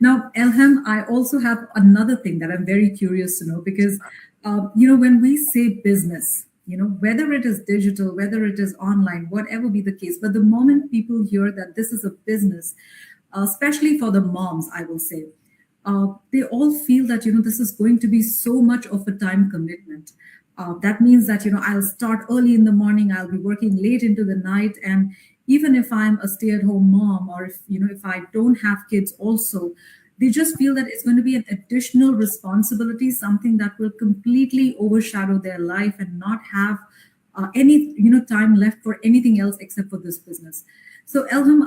Now, Elham, I also have another thing that I'm very curious to know because, when we say business, whether it is digital, whether it is online, whatever be the case, but the moment people hear that this is a business, especially for the moms, I will say, they all feel that this is going to be so much of a time commitment. That means that I'll start early in the morning, I'll be working late into the night, and even if I'm a stay-at-home mom, or if I don't have kids also, they just feel that it's going to be an additional responsibility, something that will completely overshadow their life and not have any time left for anything else except for this business. So Elham,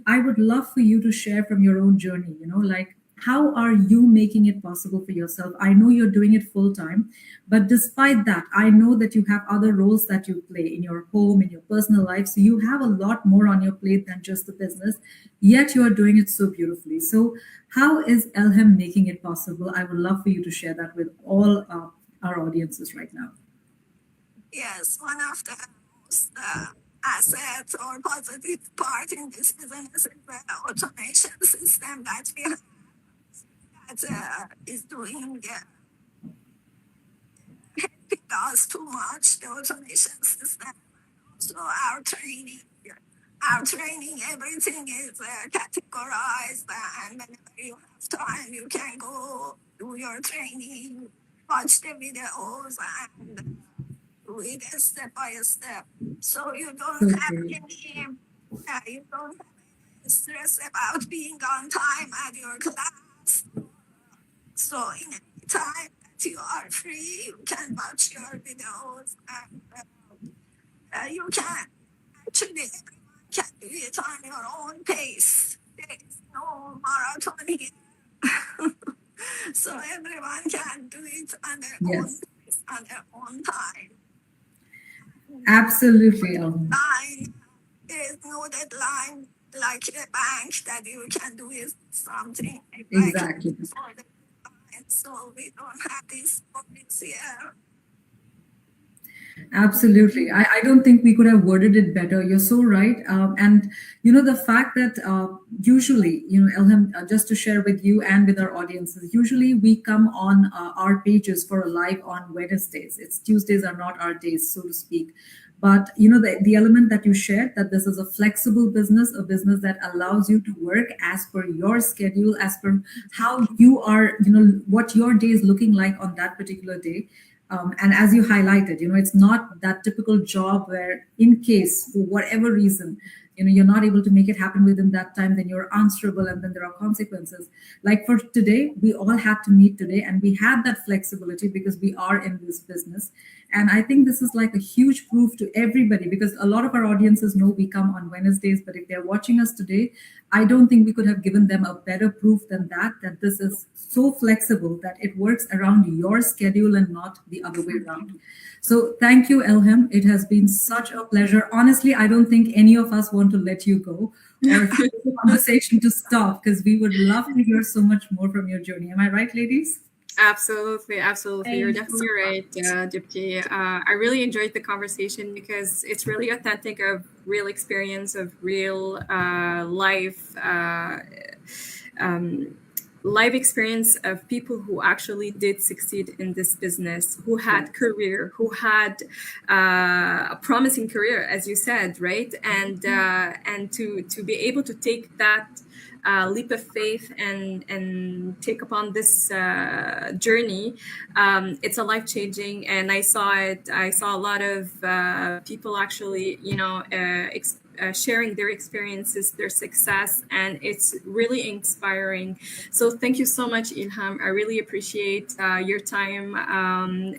I would love for you to share from your own journey, like how are you making it possible for yourself? I know you're doing it full time, but despite that, I know that you have other roles that you play in your home, in your personal life. So you have a lot more on your plate than just the business, yet you are doing it so beautifully. So, how is Elham making it possible? I would love for you to share that with all our audiences right now. Yes, one of the most assets or positive part in this business is the automation system that we have that is doing helping us too much. The automation system, so our training, everything is categorized, and whenever you have time, you can go do your training, watch the videos, and do it step by step. So you don't So have great. you don't have any stress about being on time at your class. So in any time that you are free, you can watch your videos, and you can actually everyone can do it on your own pace. There is no marathon here. So everyone can do it on their own Yes, pace, on their own time. absolutely, Elham. Deadline. There is no deadline like a bank that you can do it something like Exactly. for the deadline. So we don't have this for this year. Absolutely. I don't think we could have worded it better. You're so right. And, the fact that usually, Elham, just to share with you and with our audiences, usually we come on our pages for a live on Wednesdays. It's Tuesdays are not our days, so to speak. But, the element that you shared, that this is a flexible business, a business that allows you to work as per your schedule, as per how you are, what your day is looking like on that particular day. And as you highlighted, it's not that typical job where, in case for whatever reason, you're not able to make it happen within that time, then you're answerable, and then there are consequences. Like for today, we all had to meet today, and we had that flexibility because we are in this business. And I think this is like a huge proof to everybody, because a lot of our audiences know we come on Wednesdays, but if they're watching us today, I don't think we could have given them a better proof than that this is so flexible that it works around your schedule and not the other way around. So thank you, Elham. It has been such a pleasure. Honestly, I don't think any of us want to let you go or for the conversation to stop, because we would love to hear so much more from your journey. Am I right, ladies? Absolutely, absolutely. You're Thank you so definitely right, much. Dipti. I really enjoyed the conversation because it's really authentic of real experience of real life. Um, Life experience of people who actually did succeed in this business, who had Yes. career, who had a promising career, as you said, right? And to be able to take that leap of faith and take upon this journey, it's a life changing. And I saw it. I saw a lot of people actually, sharing their experiences, their success, and it's really inspiring. So thank you so much, Ilham. I really appreciate your time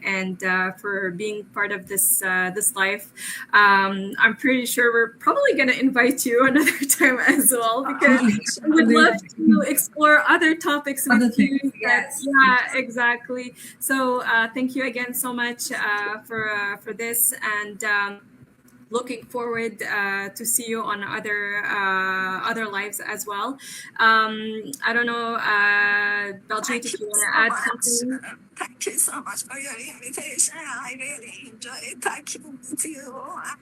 and for being part of this life. I'm pretty sure we're probably going to invite you another time as well because I would love to Absolutely. explore other topics Other with things. you. That Yes. yeah, exactly. So thank you again so much for this and. Looking forward to see you on other lives as well. I don't know, Baljeet, Thank if you you want so to add something. much. Thank you so much for your invitation. I really enjoyed talking with you. I'm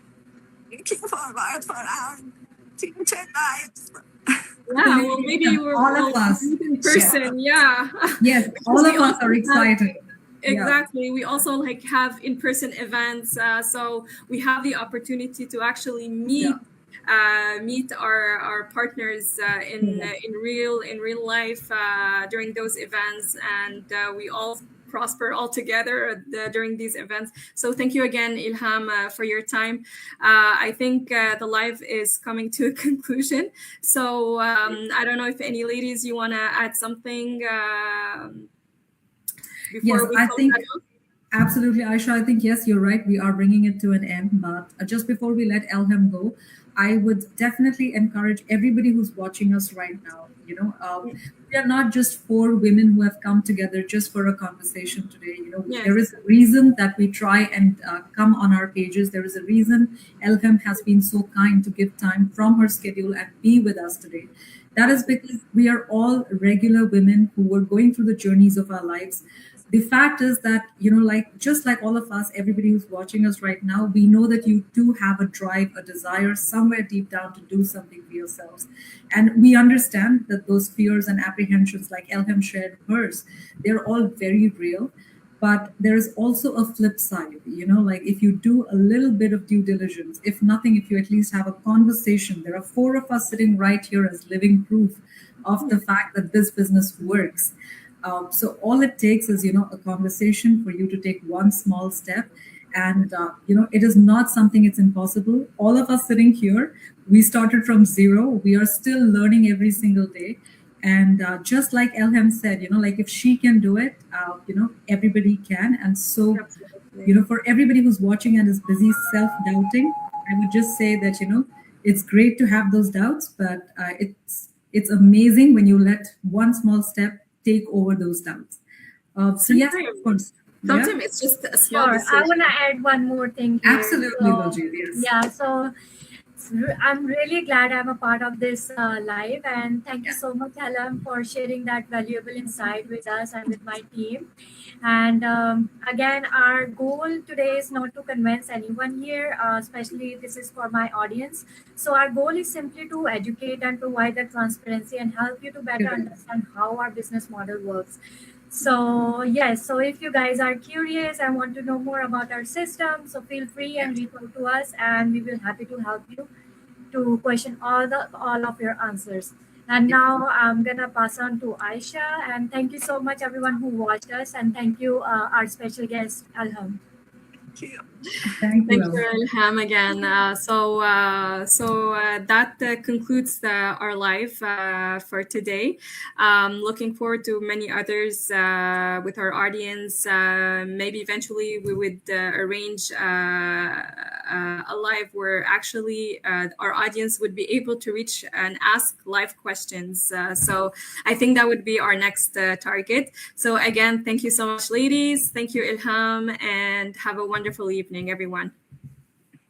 looking forward for our future lives. Yeah, well, maybe all of us. meet in person. Yeah. Yes, all of We us also are have- excited. Yeah. Exactly. We also like have in-person events, so we have the opportunity to actually meet meet our partners in real life during those events, and we all prosper all together during these events. So thank you again, Ilham, for your time. I think the live is coming to a conclusion. So I don't know if any ladies you want to add something. Yes, Before we I close think that off? absolutely, Aisha. I think yes, you're right. We are bringing it to an end, but just before we let Elham go, I would definitely encourage everybody who's watching us right now. We are not just four women who have come together just for a conversation today. Yes. There is a reason that we try and come on our pages. There is a reason Elham has been so kind to give time from her schedule and be with us today. That is because we are all regular women who were going through the journeys of our lives. The fact is that, just like all of us, everybody who's watching us right now, we know that you do have a drive, a desire somewhere deep down to do something for yourselves. And we understand that those fears and apprehensions, like Elham shared hers, they're all very real. But there is also a flip side, like if you do a little bit of due diligence, if nothing, if you at least have a conversation, there are four of us sitting right here as living proof of the fact that this business works. So all it takes is, a conversation for you to take one small step. And, it is not something it's impossible. All of us sitting here, we started from zero. We are still learning every single day. And just like Elham said, like if she can do it, everybody can. And so, for everybody who's watching and is busy self-doubting, I would just say that, it's great to have those doubts, but it's amazing when you let one small step take over those doubts. So yes, of course. Sometimes it's just a small Sure. decision. I want to add one more thing here. Absolutely, So, Baljeet, yes. yeah, so I'm really glad I'm a part of this live, and thank you so much, Elham, for sharing that valuable insight with us and with my team. And again, our goal today is not to convince anyone here, especially this is for my audience. So our goal is simply to educate and provide the transparency and help you to better Correct. understand how our business model works. So yes, so if you guys are curious and want to know more about our system, so feel free and reach out to us, and we will happy to help you to question all of your answers. And now I'm gonna pass on to Aisha, and thank you so much everyone who watched us, and thank you our special guest Elham. Thank you. Thank you. Thank you, Ilham, again. So that concludes our live for today. Looking forward to many others with our audience. Maybe eventually we would arrange a live where actually our audience would be able to reach and ask live questions. So I think that would be our next target. So again, thank you so much, ladies. Thank you, Ilham, and have a wonderful evening, everyone.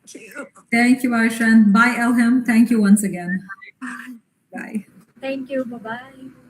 Thank you. Thank you, Aisha. And bye, Elham. Thank you once again. Bye. Bye. Thank you. Bye bye.